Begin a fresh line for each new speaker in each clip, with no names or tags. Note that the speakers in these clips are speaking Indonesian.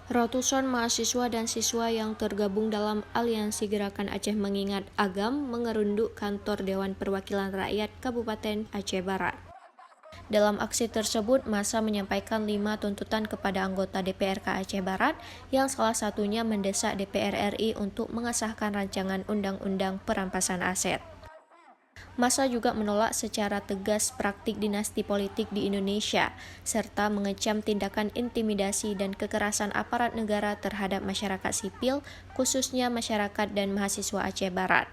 Ratusan mahasiswa dan siswa yang tergabung dalam Aliansi Gerakan Aceh Mengingat Agam mengerunduk kantor Dewan Perwakilan Rakyat Kabupaten Aceh Barat. Dalam aksi tersebut, massa menyampaikan 5 tuntutan kepada anggota DPRK Aceh Barat yang salah satunya mendesak DPR RI untuk mengesahkan rancangan Undang-Undang Perampasan Aset. Massa juga menolak secara tegas praktik dinasti politik di Indonesia, serta mengecam tindakan intimidasi dan kekerasan aparat negara terhadap masyarakat sipil, khususnya masyarakat dan mahasiswa Aceh Barat.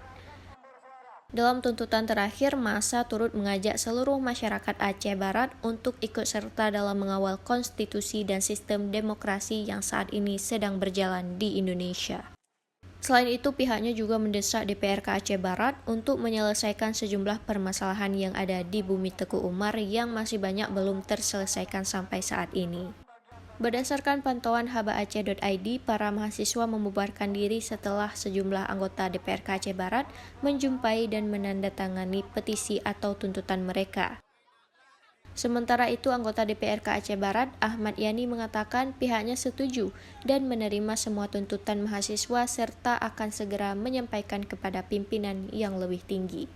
Dalam tuntutan terakhir, massa turut mengajak seluruh masyarakat Aceh Barat untuk ikut serta dalam mengawal konstitusi dan sistem demokrasi yang saat ini sedang berjalan di Indonesia. Selain itu, pihaknya juga mendesak DPRK Aceh Barat untuk menyelesaikan sejumlah permasalahan yang ada di Bumi Teku Umar yang masih banyak belum terselesaikan sampai saat ini. Berdasarkan pantauan habaaceh.id, para mahasiswa membubarkan diri setelah sejumlah anggota DPRK Aceh Barat menjumpai dan menandatangani petisi atau tuntutan mereka. Sementara itu, anggota DPRK Aceh Barat, Ahmad Yani, mengatakan pihaknya setuju dan menerima semua tuntutan mahasiswa serta akan segera menyampaikan kepada pimpinan yang lebih tinggi.